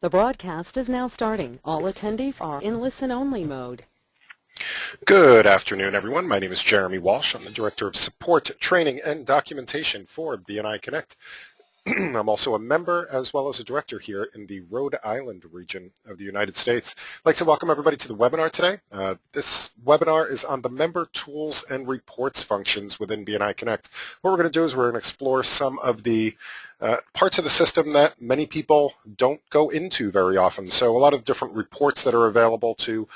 The broadcast is now starting. All attendees are in listen-only mode. Good afternoon, everyone. My name is Jeremy Walsh. I'm the Director of Support, Training, and Documentation for BNI Connect. I'm also a member as well as a director here in the Rhode Island region of the United States. I'd like to welcome everybody to the webinar today. This webinar is on the member tools and reports functions within BNI Connect. What we're going to do is we're going to explore some of the parts of the system that many people don't go into very often. So a lot of different reports that are available to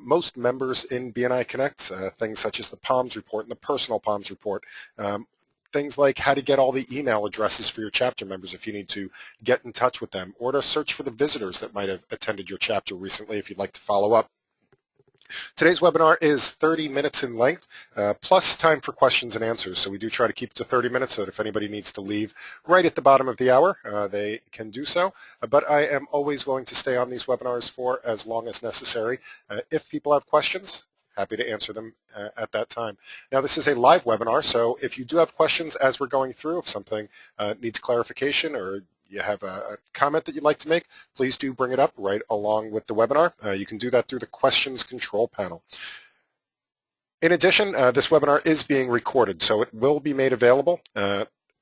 most members in BNI Connect, things such as the POMS report and the personal POMS report, things like how to get all the email addresses for your chapter members if you need to get in touch with them, or to search for the visitors that might have attended your chapter recently if you'd like to follow up. Today's webinar is 30 minutes in length, plus time for questions and answers. So we do try to keep it to 30 minutes so that if anybody needs to leave right at the bottom of the hour, they can do so. But I am always going to stay on these webinars for as long as necessary. If people have questions, happy to answer them at that time. Now, this is a live webinar, so if you do have questions as we're going through, if something needs clarification or you have a comment that you'd like to make, please do bring it up right along with the webinar. You can do that through the questions control panel. In addition, this webinar is being recorded, so it will be made available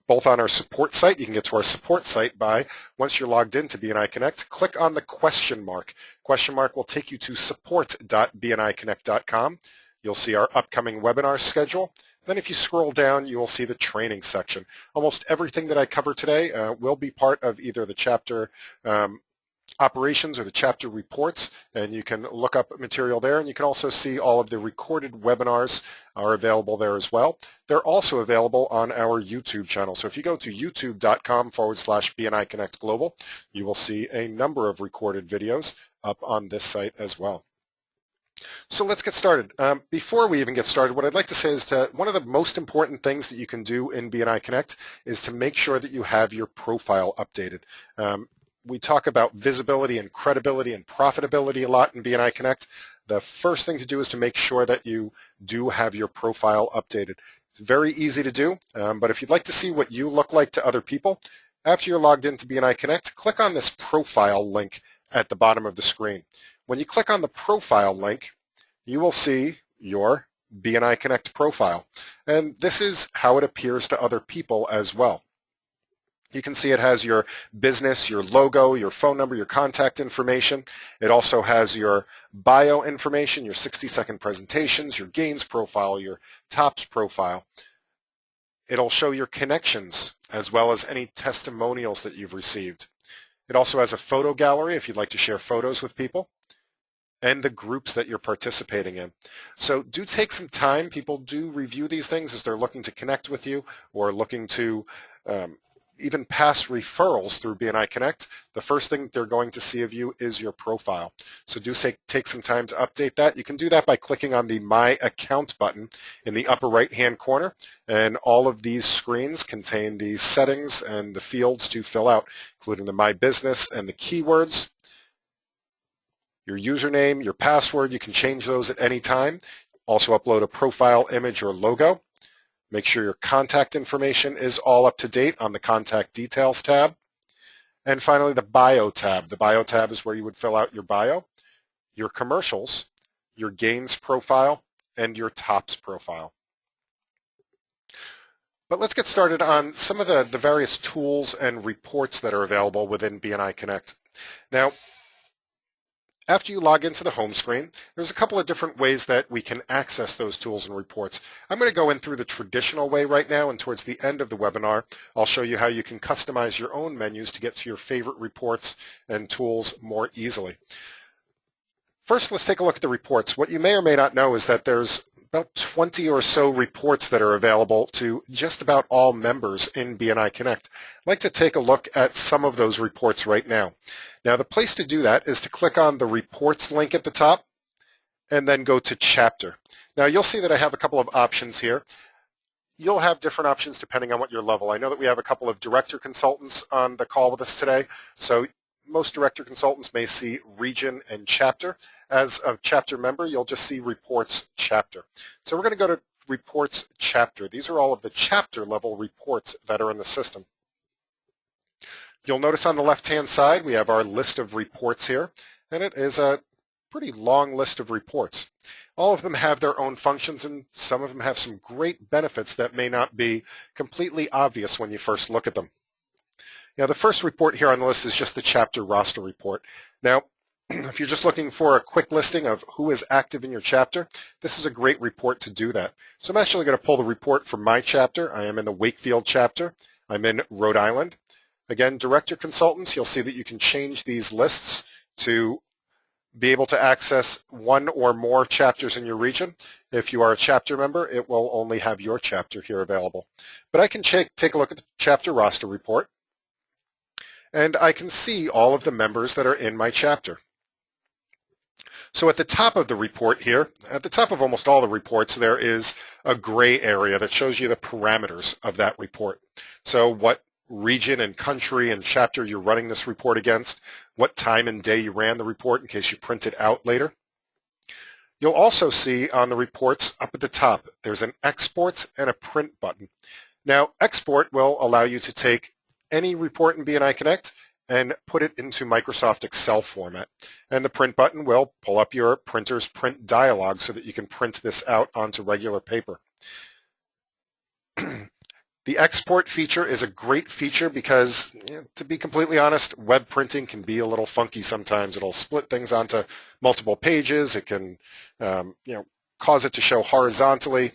both on our support site. You can get to our support site by, once you're logged into BNI Connect, click on the question mark. Question mark will take you to support.bniconnect.com. You'll see our upcoming webinar schedule. Then if you scroll down, you will see the training section. Almost everything that I cover today will be part of either the chapter operations or the chapter reports, and you can look up material there, and you can also see all of the recorded webinars are available there as well. They're also available on our YouTube channel. So if you go to youtube.com/BNI Connect Global, you will see a number of recorded videos up on this site as well. So let's get started. Before we even get started, what I'd like to say is one of the most important things that you can do in BNI Connect is to make sure that you have your profile updated. We talk about visibility and credibility and profitability a lot in BNI Connect. The first thing to do is to make sure that you do have your profile updated. It's very easy to do, but if you'd like to see what you look like to other people, after you're logged into BNI Connect, click on this profile link at the bottom of the screen. When you click on the profile link, you will see your BNI Connect profile, and this is how it appears to other people as well. You can see it has your business, your logo, your phone number, your contact information. It also has your bio information, your 60-second presentations, your gains profile, your tops profile. It'll show your connections as well as any testimonials that you've received. It also has a photo gallery if you'd like to share photos with people, and the groups that you're participating in. So do take some time. People do review these things as they're looking to connect with you or looking to even pass referrals through BNI Connect. The first thing they're going to see of you is your profile. So do take some time to update that. You can do that by clicking on the My Account button in the upper right-hand corner, and all of these screens contain the settings and the fields to fill out, including the My Business and the keywords. Your username, your password, you can change those at any time. Also upload a profile image or logo. Make sure your contact information is all up to date on the Contact Details tab. And finally, the Bio tab. The Bio tab is where you would fill out your bio, your commercials, your gains profile, and your tops profile. But let's get started on some of the various tools and reports that are available within BNI Connect. Now, after you log into the home screen, there's a couple of different ways that we can access those tools and reports. I'm going to go in through the traditional way right now, and towards the end of the webinar, I'll show you how you can customize your own menus to get to your favorite reports and tools more easily. First, let's take a look at the reports. What you may or may not know is that there's about 20 or so reports that are available to just about all members in BNI Connect. I'd like to take a look at some of those reports right now. Now, the place to do that is to click on the reports link at the top and then go to chapter. Now, you'll see that I have a couple of options here. You'll have different options depending on what your level. I know that we have a couple of director consultants on the call with us today, so most director consultants may see region and chapter. As a chapter member, you'll just see reports chapter. So we're going to go to reports chapter. These are all of the chapter level reports that are in the system. You'll notice on the left-hand side we have our list of reports here, and it is a pretty long list of reports. All of them have their own functions, and some of them have some great benefits that may not be completely obvious when you first look at them. Now, the first report here on the list is just the chapter roster report. Now, if you're just looking for a quick listing of who is active in your chapter, this is a great report to do that. So I'm actually going to pull the report from my chapter. I am in the Wakefield chapter. I'm in Rhode Island. Again, director consultants, you'll see that you can change these lists to be able to access one or more chapters in your region. If you are a chapter member, it will only have your chapter here available. But I can take a look at the chapter roster report, and I can see all of the members that are in my chapter. So at the top of the report here, at the top of almost all the reports, there is a gray area that shows you the parameters of that report. So what region and country and chapter you're running this report against, what time and day you ran the report in case you print it out later. You'll also see on the reports up at the top, there's an exports and a print button. Now, export will allow you to take any report in BNI Connect and put it into Microsoft Excel format. And the print button will pull up your printer's print dialog so that you can print this out onto regular paper. The export feature is a great feature because, to be completely honest, web printing can be a little funky sometimes. It'll split things onto multiple pages. It can cause it to show horizontally.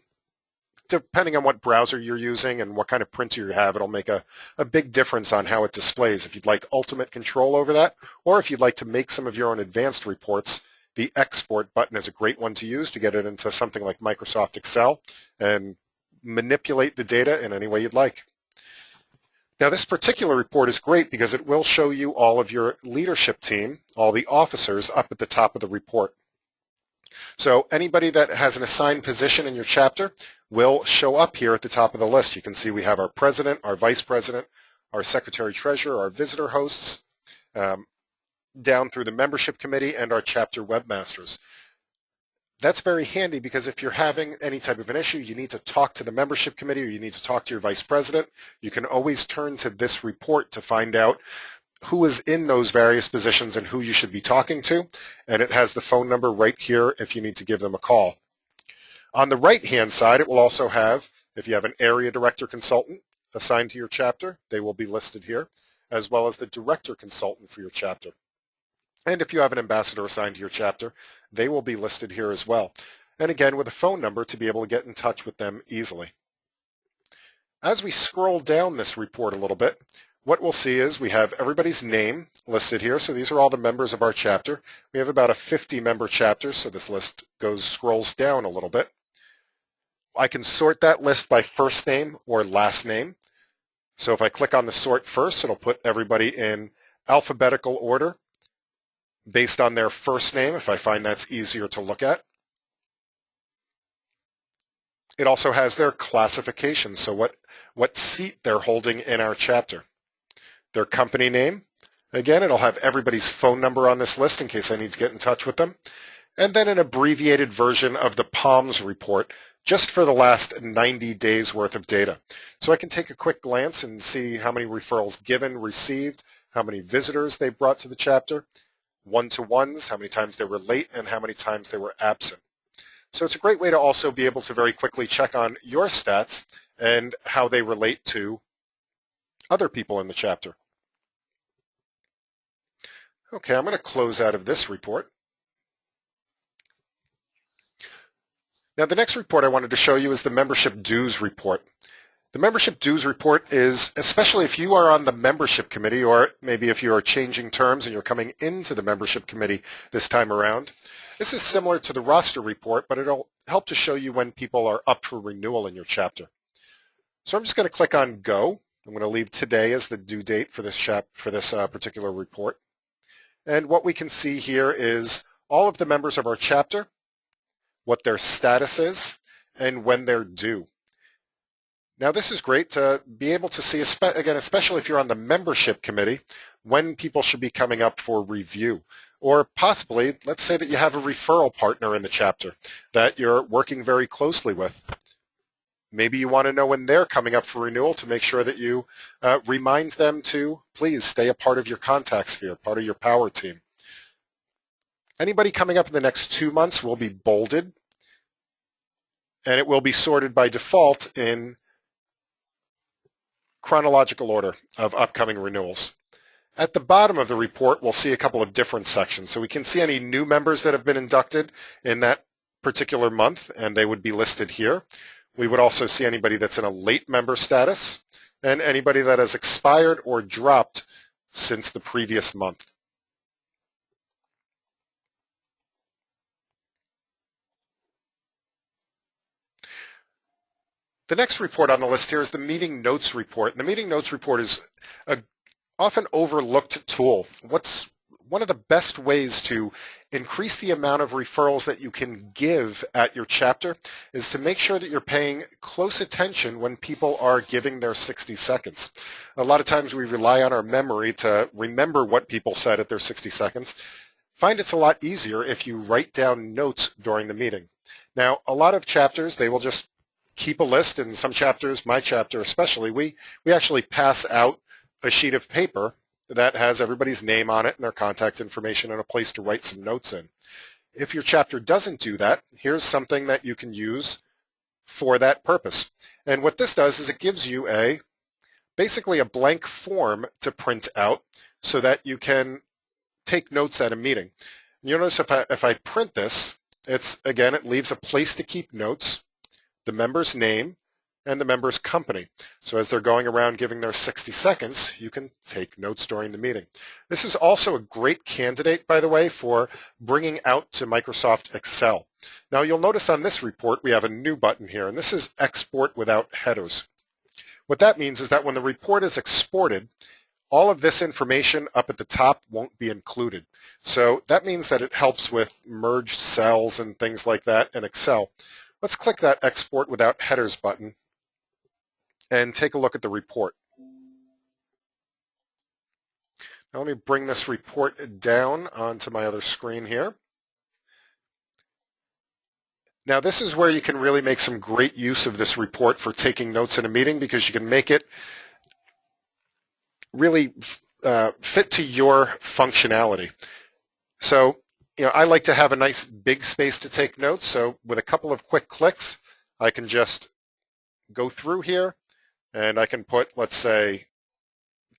Depending on what browser you're using and what kind of printer you have, it'll make a big difference on how it displays. If you'd like ultimate control over that, or if you'd like to make some of your own advanced reports, the export button is a great one to use to get it into something like Microsoft Excel and manipulate the data in any way you'd like. Now, this particular report is great because it will show you all of your leadership team, all the officers up at the top of the report. So anybody that has an assigned position in your chapter will show up here at the top of the list. You can see we have our president, our vice president, our secretary-treasurer, our visitor hosts, down through the membership committee and our chapter webmasters. That's very handy because if you're having any type of an issue, you need to talk to the membership committee or you need to talk to your vice president, you can always turn to this report to find out who is in those various positions and who you should be talking to, and it has the phone number right here if you need to give them a call. On the right-hand side, it will also have, if you have an area director consultant assigned to your chapter, they will be listed here, as well as the director consultant for your chapter. And if you have an ambassador assigned to your chapter, they will be listed here as well. And again, with a phone number to be able to get in touch with them easily. As we scroll down this report a little bit, what we'll see is we have everybody's name listed here. So these are all the members of our chapter. We have about a 50-member chapter, so this list scrolls down a little bit. I can sort that list by first name or last name. So if I click on the sort first, it'll put everybody in alphabetical order based on their first name, if I find that's easier to look at. It also has their classification, so what seat they're holding in our chapter. Their company name. Again, it'll have everybody's phone number on this list in case I need to get in touch with them. And then an abbreviated version of the POMS report just for the last 90 days worth of data. So I can take a quick glance and see how many referrals given, received, how many visitors they brought to the chapter, one-to-ones, how many times they were late, and how many times they were absent. So it's a great way to also be able to very quickly check on your stats and how they relate to other people in the chapter. Okay, I'm going to close out of this report. Now, the next report I wanted to show you is the membership dues report. The membership dues report is, especially if you are on the membership committee, or maybe if you are changing terms and you're coming into the membership committee this time around, this is similar to the roster report, but it'll help to show you when people are up for renewal in your chapter. So I'm just going to click on Go. I'm going to leave today as the due date for this particular report. And what we can see here is all of the members of our chapter, what their status is, and when they're due. Now, this is great to be able to see, again, especially if you're on the membership committee, when people should be coming up for review. Or possibly, let's say that you have a referral partner in the chapter that you're working very closely with. Maybe you want to know when they're coming up for renewal to make sure that you remind them to please stay a part of your contact sphere, part of your power team. Anybody coming up in the next 2 months will be bolded, and it will be sorted by default in chronological order of upcoming renewals. At the bottom of the report, we'll see a couple of different sections. So we can see any new members that have been inducted in that particular month, and they would be listed here. We would also see anybody that's in a late member status and anybody that has expired or dropped since the previous month. The next report on the list here is the meeting notes report. And the meeting notes report is a often overlooked tool. What's one of the best ways to increase the amount of referrals that you can give at your chapter is to make sure that you're paying close attention when people are giving their 60 seconds. A lot of times we rely on our memory to remember what people said at their 60 seconds. Find it's a lot easier if you write down notes during the meeting. Now, a lot of chapters, they will just keep a list. In some chapters, my chapter especially, we actually pass out a sheet of paper that has everybody's name on it and their contact information and a place to write some notes in. If your chapter doesn't do that, here's something that you can use for that purpose. And what this does is it gives you basically a blank form to print out so that you can take notes at a meeting. You'll notice if I print this, again, it leaves a place to keep notes, the member's name, and the member's company. So as they're going around giving their 60 seconds, you can take notes during the meeting. This is also a great candidate, by the way, for bringing out to Microsoft Excel. Now you'll notice on this report we have a new button here, and this is Export Without Headers. What that means is that when the report is exported, all of this information up at the top won't be included. So that means that it helps with merged cells and things like that in Excel. Let's click that Export Without Headers button and take a look at the report. Now let me bring this report down onto my other screen here. Now this is where you can really make some great use of this report for taking notes in a meeting, because you can make it really fit to your functionality. So, I like to have a nice big space to take notes, so with a couple of quick clicks, I can just go through here and I can put, let's say,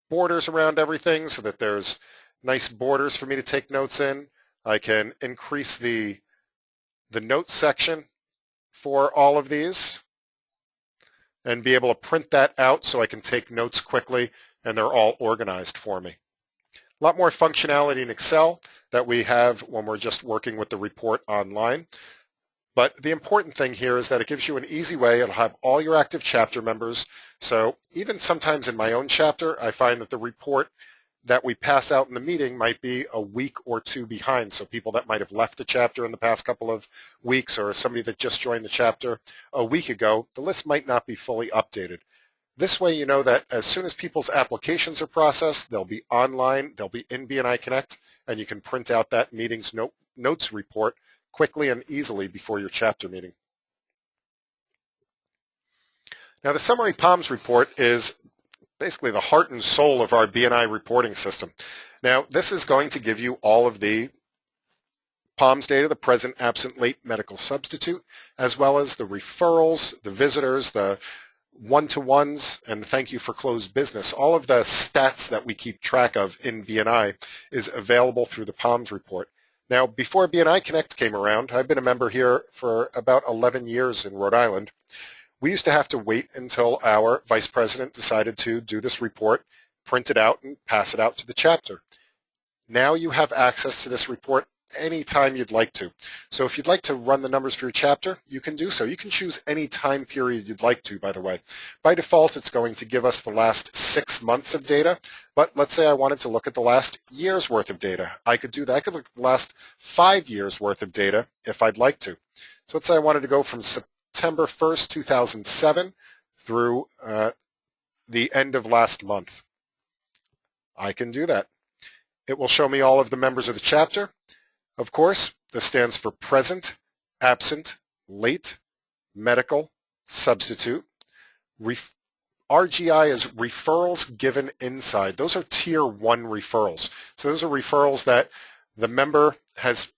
borders around everything so that there's nice borders for me to take notes in. I can increase the notes section for all of these and be able to print that out so I can take notes quickly and they're all organized for me. A lot more functionality in Excel that we have when we're just working with the report online. But the important thing here is that it gives you an easy way. It'll have all your active chapter members. So even sometimes in my own chapter, I find that the report that we pass out in the meeting might be a week or two behind. So people that might have left the chapter in the past couple of weeks, or somebody that just joined the chapter a week ago, the list might not be fully updated. This way you know that as soon as people's applications are processed, they'll be online, they'll be in BNI Connect, and you can print out that meeting's notes report quickly and easily before your chapter meeting. Now the Summary POMS report is basically the heart and soul of our BNI reporting system. Now this is going to give you all of the POMS data, the present, absent, late, medical substitute, as well as the referrals, the visitors, the one-to-ones, and thank you for closed business. All of the stats that we keep track of in BNI is available through the POMS report. Now, before BNI Connect came around, I've been a member here for about 11 years in Rhode Island. We used to have to wait until our vice president decided to do this report, print it out, and pass it out to the chapter. Now you have access to this report anytime you'd like to. So if you'd like to run the numbers for your chapter, you can do so. You can choose any time period you'd like to, by the way. By default, it's going to give us the last 6 months of data, but let's say I wanted to look at the last year's worth of data. I could do that. I could look at the last 5 years worth of data if I'd like to. So let's say I wanted to go from September 1st, 2007 through the end of last month. I can do that. It will show me all of the members of the chapter. Of course, this stands for present, absent, late, medical, substitute. RGI is referrals given inside. Those are tier 1 referrals. So those are referrals that the member has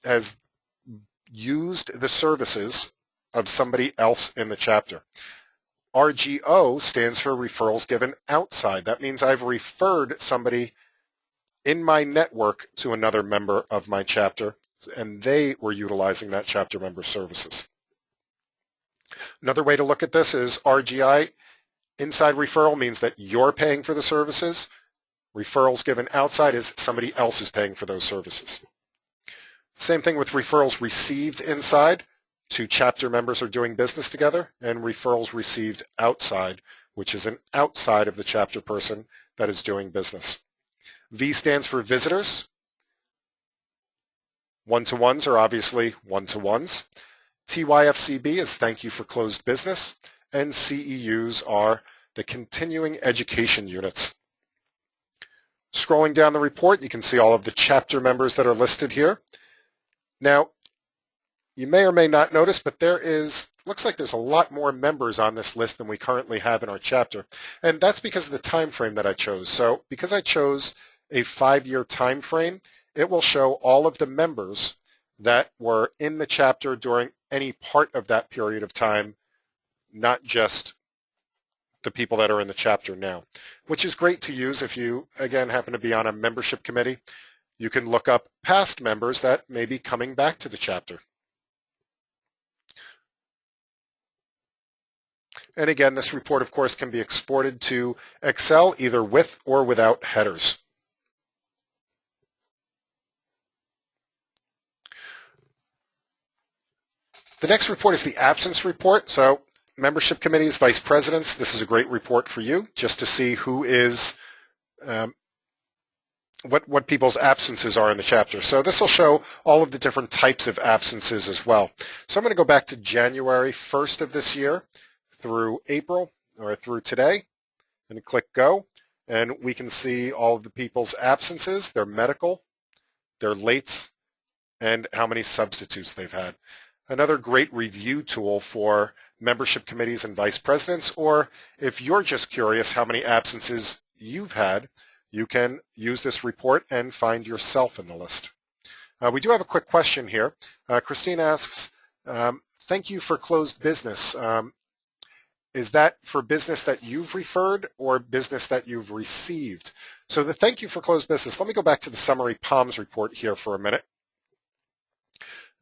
used the services of somebody else in the chapter. RGO stands for referrals given outside. That means I've referred somebody in my network to another member of my chapter, and they were utilizing that chapter member services. Another way to look at this is RGI, inside referral, means that you're paying for the services. Referrals given outside is somebody else is paying for those services. Same thing with referrals received inside. 2 chapter members are doing business together, and referrals received outside, which is an outside of the chapter person that is doing business. V stands for visitors. One-to-ones are obviously one-to-ones. TYFCB is thank you for closed business, and CEUs are the continuing education units. Scrolling down the report, you can see all of the chapter members that are listed here. Now, you may or may not notice, but looks like there's a lot more members on this list than we currently have in our chapter. And that's because of the time frame that I chose. So because I chose a 5-year time frame, it will show all of the members that were in the chapter during any part of that period of time, not just the people that are in the chapter now, which is great to use if you, again, happen to be on a membership committee. You can look up past members that may be coming back to the chapter. And again, this report, of course, can be exported to Excel either with or without headers. The next report is the absence report. So membership committees, vice presidents, this is a great report for you just to see who is, what people's absences are in the chapter. So this will show all of the different types of absences as well. So I'm going to go back to January 1st of this year through April, or through today, and click go. And we can see all of the people's absences, their medical, their lates, and how many substitutes they've had. Another great review tool for membership committees and vice presidents, or if you're just curious how many absences you've had, you can use this report and find yourself in the list. We do have a quick question here. Christine asks, thank you for closed business. Is that for business that you've referred or business that you've received? So the thank you for closed business, let me go back to the summary POMS report here for a minute.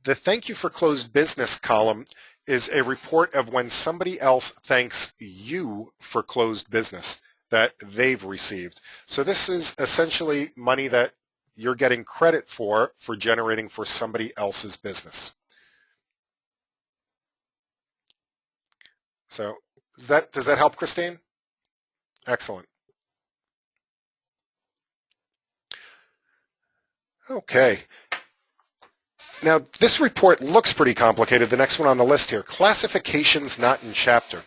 The thank you for closed business column is a report of when somebody else thanks you for closed business that they've received. So this is essentially money that you're getting credit for generating for somebody else's business. So does that help, Christine? Excellent. Okay. Now, this report looks pretty complicated. The next one on the list here, classifications not in chapter.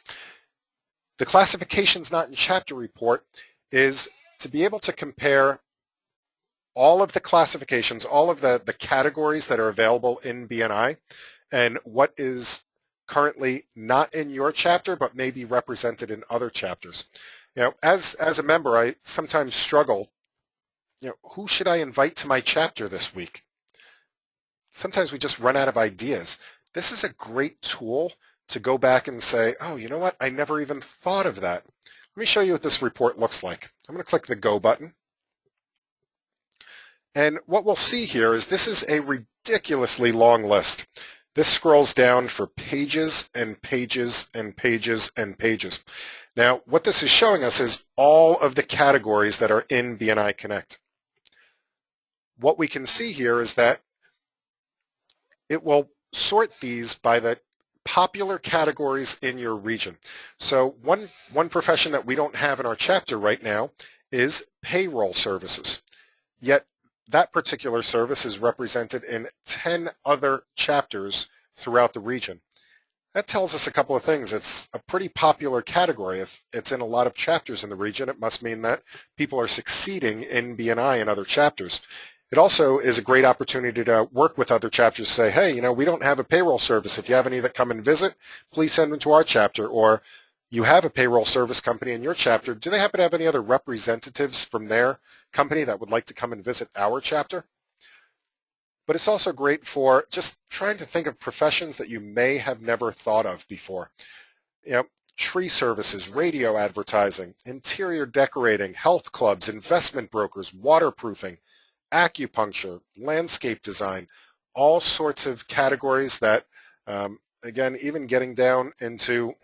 The classifications not in chapter report is to be able to compare all of the classifications, all of the categories that are available in BNI, and what is currently not in your chapter but may be represented in other chapters. You know, as a member, I sometimes struggle, who should I invite to my chapter this week? Sometimes we just run out of ideas. This is a great tool to go back and say, oh, you know what? I never even thought of that. Let me show you what this report looks like. I'm going to click the Go button. And what we'll see here is this is a ridiculously long list. This scrolls down for pages and pages and pages and pages. Now, what this is showing us is all of the categories that are in BNI Connect. What we can see here is that it will sort these by the popular categories in your region. So one profession that we don't have in our chapter right now is payroll services. Yet that particular service is represented in 10 other chapters throughout the region. That tells us a couple of things. It's a pretty popular category. If it's in a lot of chapters in the region, it must mean that people are succeeding in BNI in other chapters. It also is a great opportunity to work with other chapters to say, hey, we don't have a payroll service. If you have any that come and visit, please send them to our chapter. Or, you have a payroll service company in your chapter, do they happen to have any other representatives from their company that would like to come and visit our chapter? But it's also great for just trying to think of professions that you may have never thought of before. You know, tree services, radio advertising, interior decorating, health clubs, investment brokers, waterproofing, acupuncture, landscape design, all sorts of categories that, again, even getting down into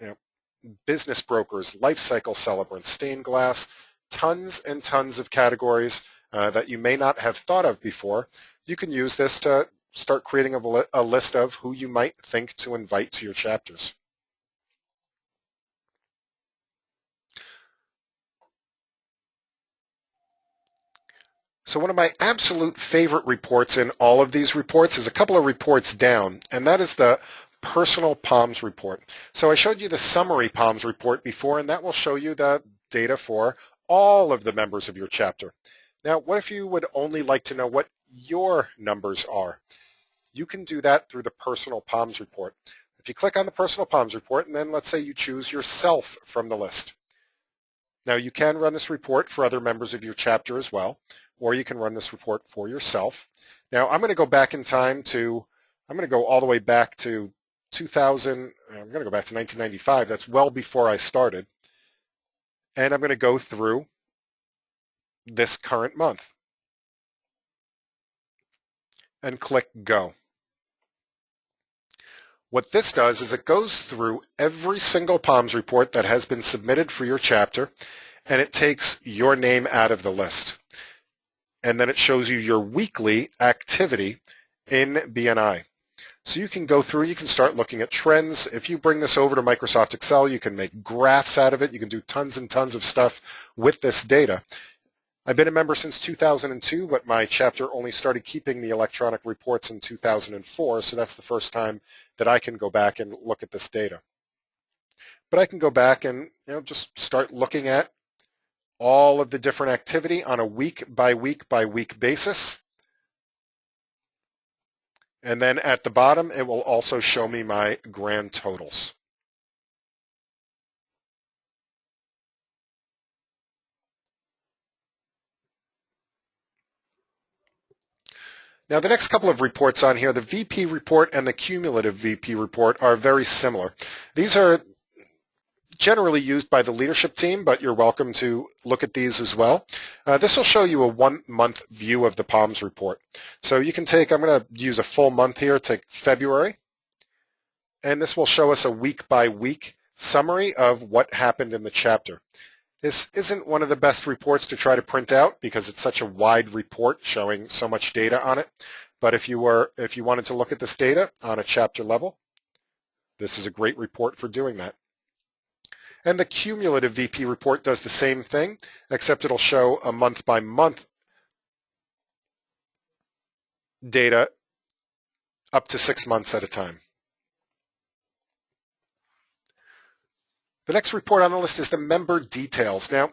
business brokers, life cycle celebrants, stained glass, tons and tons of categories that you may not have thought of before. You can use this to start creating a list of who you might think to invite to your chapters. So one of my absolute favorite reports in all of these reports is a couple of reports down, and that is the Personal POMS report. So I showed you the summary POMS report before, and that will show you the data for all of the members of your chapter. Now, what if you would only like to know what your numbers are? You can do that through the Personal POMS report. If you click on the Personal POMS report, and then let's say you choose yourself from the list. Now, you can run this report for other members of your chapter as well, or you can run this report for yourself. Now, I'm going to go back in time I'm going to go all the way back to 2000, I'm going to go back to 1995. That's well before I started. And I'm going to go through this current month and click Go. What this does is it goes through every single POMS report that has been submitted for your chapter, and it takes your name out of the list. And then it shows you your weekly activity in BNI. So you can go through, you can start looking at trends. If you bring this over to Microsoft Excel, you can make graphs out of it. You can do tons and tons of stuff with this data. I've been a member since 2002, but my chapter only started keeping the electronic reports in 2004, so that's the first time that I can go back and look at this data. But I can go back and just start looking at all of the different activity on a week by week by week basis. And then at the bottom, it will also show me my grand totals. Now, the next couple of reports on here, the VP report and the cumulative VP report, are very similar. These are generally used by the leadership team, but you're welcome to look at these as well. This will show you a 1 month view of the POMS report. So you can take, I'm going to use a full month here, take February, and this will show us a week by week summary of what happened in the chapter. This isn't one of the best reports to try to print out because it's such a wide report showing so much data on it. But if you wanted to look at this data on a chapter level, this is a great report for doing that. And the cumulative VP report does the same thing, except it'll show a month-by-month data up to 6 months at a time. The next report on the list is the member details. Now,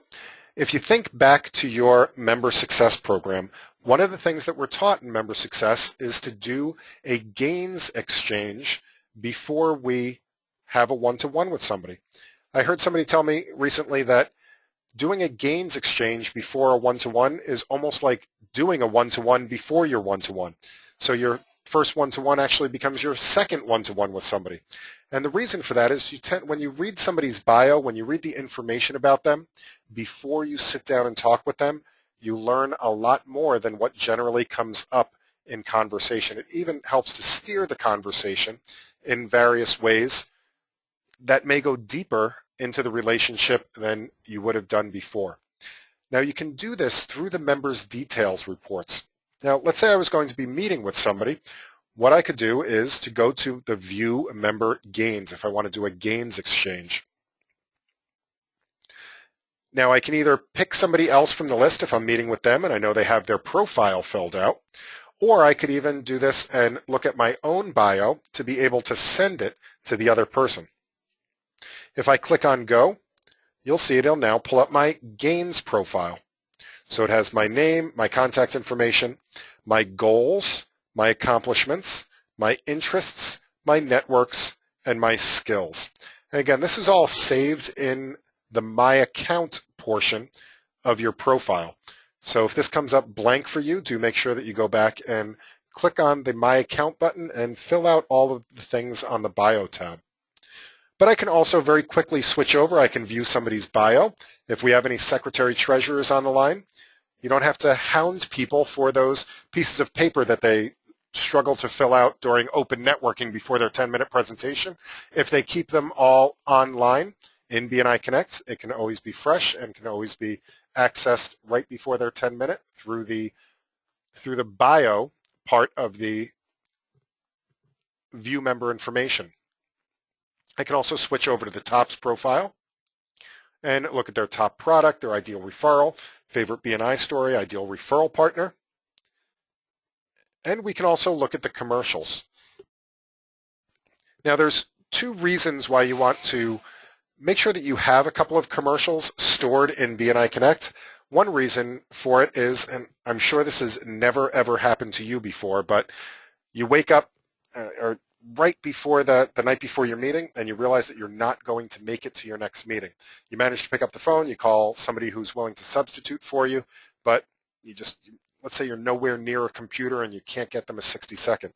if you think back to your member success program, one of the things that we're taught in member success is to do a gains exchange before we have a one-to-one with somebody. I heard somebody tell me recently that doing a gains exchange before a one-to-one is almost like doing a one-to-one before your one-to-one. So your first one-to-one actually becomes your second one-to-one with somebody. And the reason for that is when you read somebody's bio, when you read the information about them, before you sit down and talk with them, you learn a lot more than what generally comes up in conversation. It even helps to steer the conversation in various ways that may go deeper into the relationship than you would have done before. Now, you can do this through the members' details reports. Now, let's say I was going to be meeting with somebody. What I could do is to go to the View Member Gains if I want to do a gains exchange. Now, I can either pick somebody else from the list if I'm meeting with them and I know they have their profile filled out, or I could even do this and look at my own bio to be able to send it to the other person. If I click on Go, you'll see it'll now pull up my gains profile. So it has my name, my contact information, my goals, my accomplishments, my interests, my networks, and my skills. And again, this is all saved in the My Account portion of your profile. So if this comes up blank for you, do make sure that you go back and click on the My Account button and fill out all of the things on the Bio tab. But I can also very quickly switch over. I can view somebody's bio. If we have any secretary treasurers on the line, you don't have to hound people for those pieces of paper that they struggle to fill out during open networking before their 10-minute presentation. If they keep them all online in BNI Connect, it can always be fresh and can always be accessed right before their 10-minute through the bio part of the view member information. I can also switch over to the TOPS profile and look at their top product, their ideal referral, favorite BNI story, ideal referral partner. And we can also look at the commercials. Now there's two reasons why you want to make sure that you have a couple of commercials stored in BNI Connect. One reason for it is, and I'm sure this has never ever happened to you before, but you wake up or right before the night before your meeting and you realize that you're not going to make it to your next meeting. You manage to pick up the phone, you call somebody who's willing to substitute for you, but let's say you're nowhere near a computer and you can't get them a 60-second.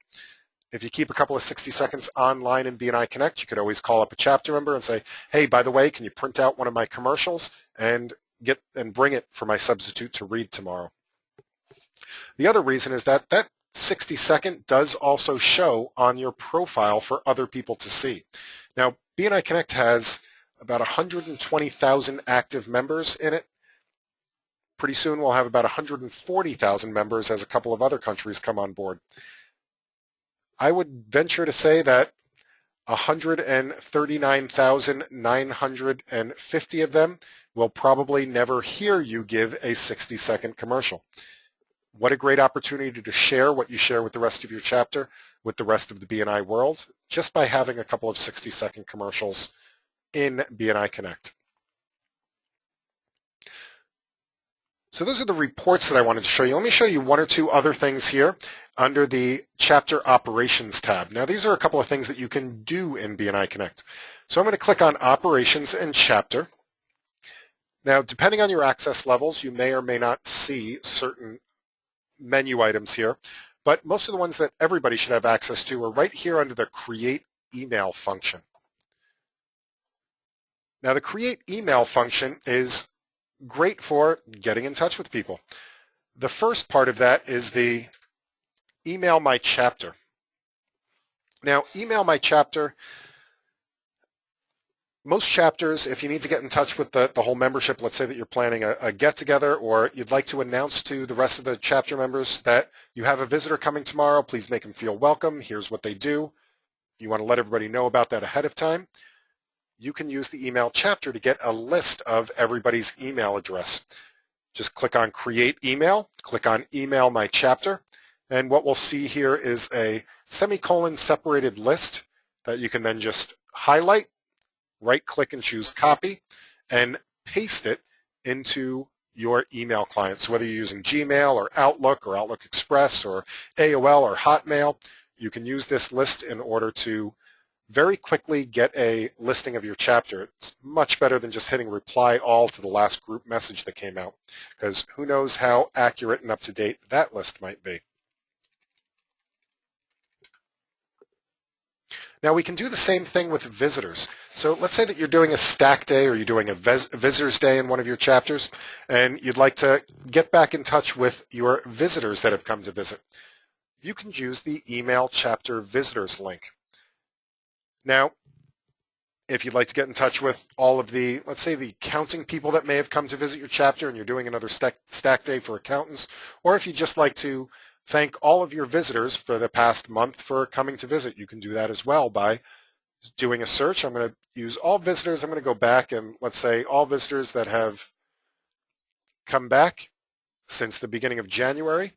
If you keep a couple of 60 seconds online in BNI Connect, you could always call up a chapter member and say, hey, by the way, can you print out one of my commercials and bring it for my substitute to read tomorrow? The other reason is that 60-second does also show on your profile for other people to see. Now, BNI Connect has about 120,000 active members in it. Pretty soon we'll have about 140,000 members as a couple of other countries come on board. I would venture to say that 139,950 of them will probably never hear you give a 60-second commercial. What a great opportunity to share what you share with the rest of your chapter, with the rest of the BNI world, just by having a couple of 60-second commercials in BNI Connect. So those are the reports that I wanted to show you. Let me show you one or two other things here under the Chapter Operations tab. Now these are a couple of things that you can do in BNI Connect. So I'm going to click on Operations and Chapter. Now depending on your access levels, you may or may not see certain menu items here, but most of the ones that everybody should have access to are right here under the Create Email function. Now the Create Email function is great for getting in touch with people. The first part of that is the Email My Chapter. Now, Email My Chapter, most chapters, if you need to get in touch with the whole membership, let's say that you're planning a get-together or you'd like to announce to the rest of the chapter members that you have a visitor coming tomorrow, please make them feel welcome, here's what they do. You want to let everybody know about that ahead of time. You can use the email chapter to get a list of everybody's email address. Just click on Create Email, click on Email My Chapter, and what we'll see here is a semicolon separated list that you can then just highlight, right-click and choose Copy, and paste it into your email client. So whether you're using Gmail or Outlook Express or AOL or Hotmail, you can use this list in order to very quickly get a listing of your chapter. It's much better than just hitting reply all to the last group message that came out, because who knows how accurate and up to date that list might be. Now we can do the same thing with visitors. So let's say that you're doing a stack day or you're doing a visitors day in one of your chapters and you'd like to get back in touch with your visitors that have come to visit. You can use the email chapter visitors link. Now, if you'd like to get in touch with all of the, let's say the accounting people that may have come to visit your chapter and you're doing another stack day for accountants, or if you'd just like to thank all of your visitors for the past month for coming to visit, you can do that as well by doing a search. I'm going to use all visitors. I'm going to go back and let's say all visitors that have come back since the beginning of January.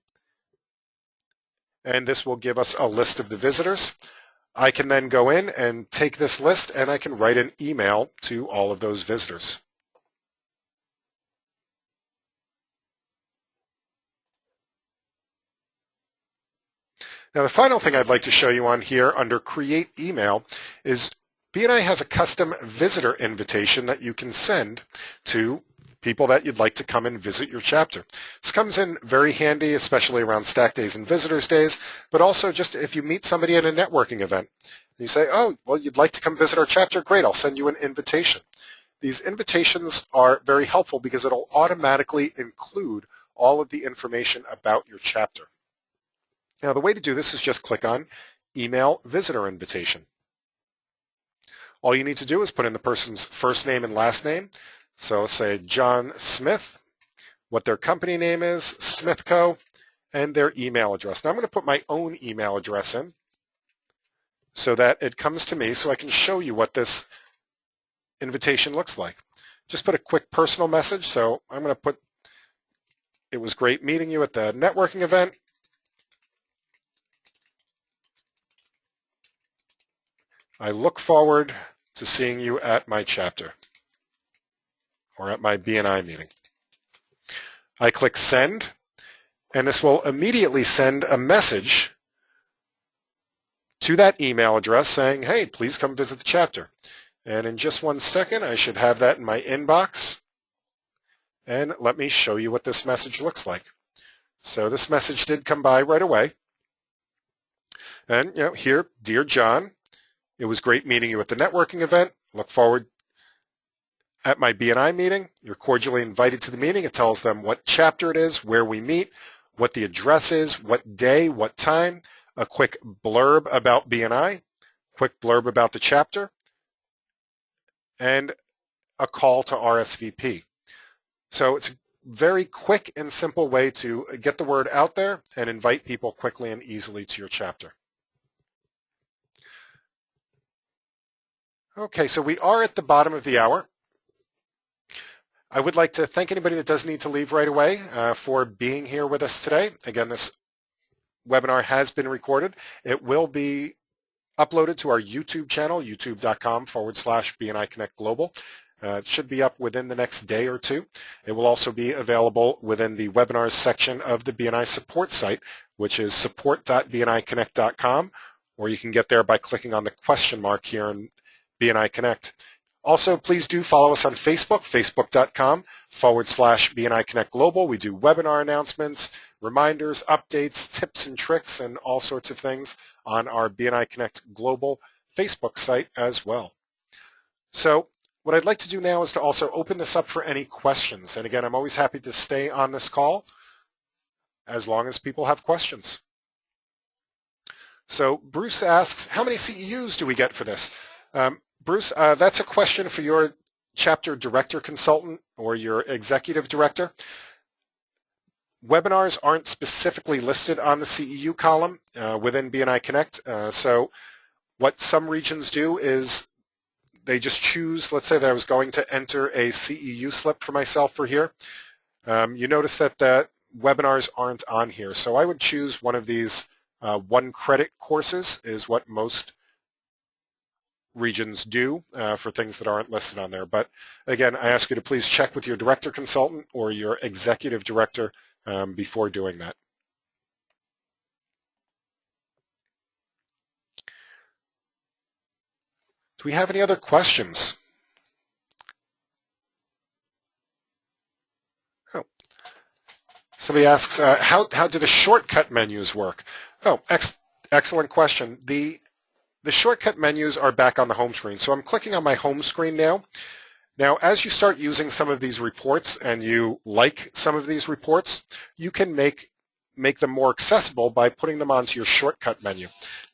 And this will give us a list of the visitors. I can then go in and take this list and I can write an email to all of those visitors. Now the final thing I'd like to show you on here under Create Email is BNI has a custom visitor invitation that you can send to people that you'd like to come and visit your chapter. This comes in very handy, especially around Stack Days and Visitors Days, but also just if you meet somebody at a networking event. You say, oh, well, you'd like to come visit our chapter? Great, I'll send you an invitation. These invitations are very helpful because it'll automatically include all of the information about your chapter. Now, the way to do this is just click on Email Visitor Invitation. All you need to do is put in the person's first name and last name. So let's say John Smith, what their company name is, Smith Co., and their email address. Now I'm going to put my own email address in so that it comes to me so I can show you what this invitation looks like. Just put a quick personal message. So I'm going to put, it was great meeting you at the networking event. I look forward to seeing you at my chapter or at my BNI meeting. I click send, and this will immediately send a message to that email address saying, hey, please come visit the chapter. And in just 1 second, I should have that in my inbox. And let me show you what this message looks like. So this message did come by right away. And here, dear John, it was great meeting you at the networking event. Look forward at my BNI meeting. You're cordially invited to the meeting. It tells them what chapter it is, where we meet, what the address is, what day, what time, a quick blurb about BNI, quick blurb about the chapter, and a call to RSVP. So it's a very quick and simple way to get the word out there and invite people quickly and easily to your chapter. Okay, so we are at the bottom of the hour. I would like to thank anybody that does need to leave right away for being here with us today. Again, this webinar has been recorded. It will be uploaded to our YouTube channel, youtube.com/BNI Connect Global. It should be up within the next day or two. It will also be available within the webinars section of the BNI support site, which is support.bniconnect.com, or you can get there by clicking on the question mark here in BNI Connect. Also, please do follow us on Facebook, facebook.com/BNI Connect Global. We do webinar announcements, reminders, updates, tips and tricks, and all sorts of things on our BNI Connect Global Facebook site as well. So what I'd like to do now is to also open this up for any questions. And again, I'm always happy to stay on this call as long as people have questions. So Bruce asks, how many CEUs do we get for this? Bruce, that's a question for your chapter director consultant or your executive director. Webinars aren't specifically listed on the CEU column within BNI Connect. So what some regions do is they just choose, let's say that I was going to enter a CEU slip for myself for here. You notice that the webinars aren't on here. So I would choose one of these 1-credit courses is what most regions do for things that aren't listed on there. But again, I ask you to please check with your director consultant or your executive director before doing that. Do we have any other questions? Oh. Somebody asks, how do the shortcut menus work? Oh, excellent question. The shortcut menus are back on the home screen. So I'm clicking on my home screen now. Now, as you start using some of these reports and you like some of these reports, you can make them more accessible by putting them onto your shortcut menu.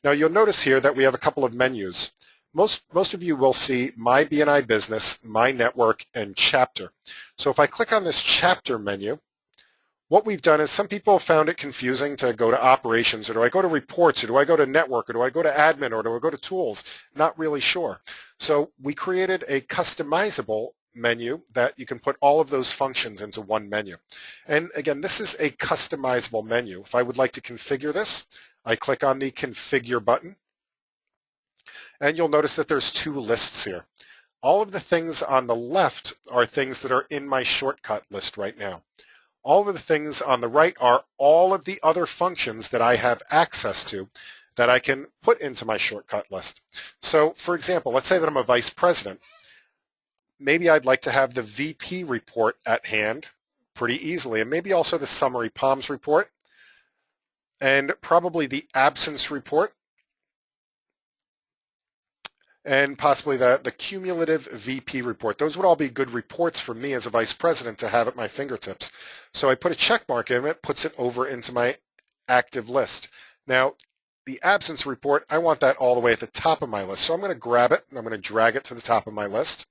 Now, you'll notice here that we have a couple of menus. Most of you will see My BNI Business, My Network, and Chapter. So if I click on this Chapter menu, what we've done is some people found it confusing to go to operations, or do I go to reports, or do I go to network, or do I go to admin, or do I go to tools? Not really sure. So we created a customizable menu that you can put all of those functions into one menu. And again, this is a customizable menu. If I would like to configure this, I click on the configure button, and you'll notice that there's 2 lists here. All of the things on the left are things that are in my shortcut list right now. All of the things on the right are all of the other functions that I have access to that I can put into my shortcut list. So for example, let's say that I'm a vice president. Maybe I'd like to have the VP report at hand pretty easily, and maybe also the summary POMS report, and probably the absence report, and possibly the cumulative VP report. Those would all be good reports for me as a vice president to have at my fingertips. So I put a check mark in it, puts it over into my active list. Now, the absence report, I want that all the way at the top of my list. So I'm going to grab it, and I'm going to drag it to the top of my list.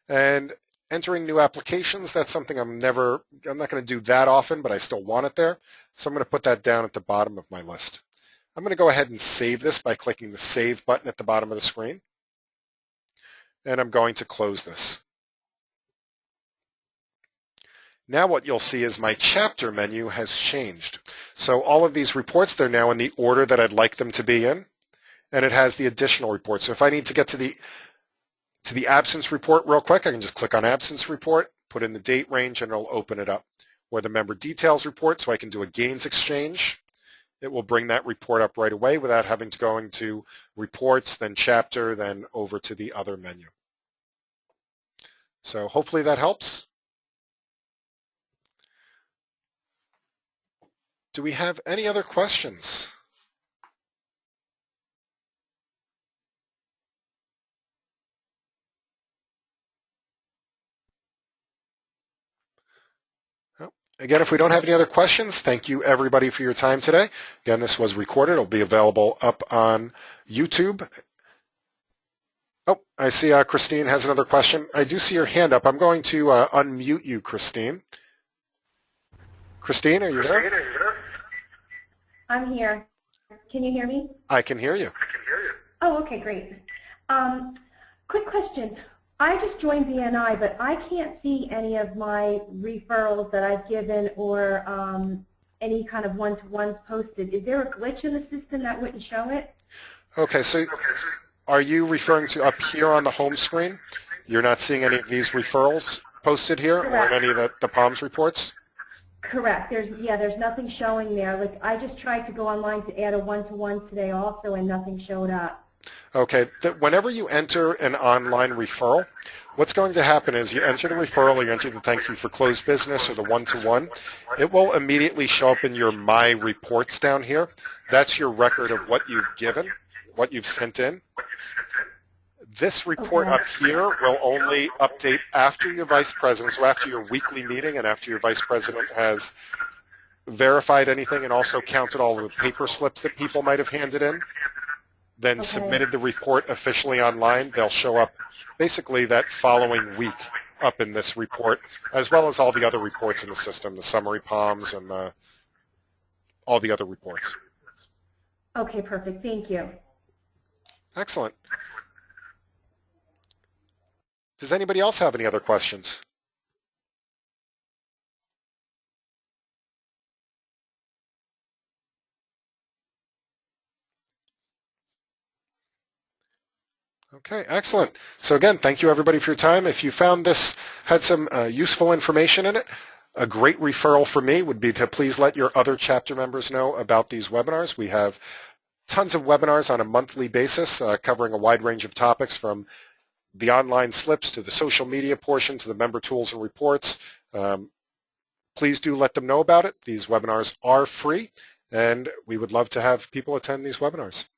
And entering new applications, that's something I'm not going to do that often, but I still want it there. So I'm going to put that down at the bottom of my list. I'm going to go ahead and save this by clicking the Save button at the bottom of the screen. And I'm going to close this. Now what you'll see is my chapter menu has changed. So all of these reports, they're now in the order that I'd like them to be in, and it has the additional reports. So if I need to get to the absence report real quick, I can just click on absence report, put in the date range, and it'll open it up. Or the member details report, so I can do a gains exchange. It will bring that report up right away without having to go into reports, then chapter, then over to the other menu. So hopefully that helps. Do we have any other questions? Again, if we don't have any other questions, thank you everybody for your time today. Again, this was recorded. It'll be available up on YouTube. Oh, I see Christine has another question. I do see your hand up. I'm going to unmute you, Christine. Christine, are you there? I'm here. Can you hear me? I can hear you. Oh, okay, great. Quick question. I just joined BNI, but I can't see any of my referrals that I've given or any kind of one-to-ones posted. Is there a glitch in the system that wouldn't show it? Okay, so are you referring to up here on the home screen? You're not seeing any of these referrals posted here? Correct. Or any of the POMS reports? Correct. There's nothing showing there. Like I just tried to go online to add a one-to-one today also, and nothing showed up. Okay, whenever you enter an online referral, what's going to happen is you enter the referral, or you enter the thank you for closed business or the one-to-one. It will immediately show up in your My Reports down here. That's your record of what you've given, what you've sent in. This report up here will only update after your vice president, so after your weekly meeting and after your vice president has verified anything and also counted all of the paper slips that people might have handed in, then submitted the report officially online. They'll show up basically that following week up in this report, as well as all the other reports in the system, the summary POMs and all the other reports. Okay, perfect. Thank you. Excellent. Does anybody else have any other questions? Okay, excellent. So again, thank you everybody for your time. If you found this had some useful information in it, a great referral for me would be to please let your other chapter members know about these webinars. We have tons of webinars on a monthly basis covering a wide range of topics, from the online slips to the social media portion to the member tools and reports. Please do let them know about it. These webinars are free, and we would love to have people attend these webinars.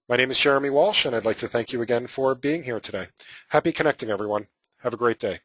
My name is Jeremy Walsh, and I'd like to thank you again for being here today. Happy connecting, everyone. Have a great day.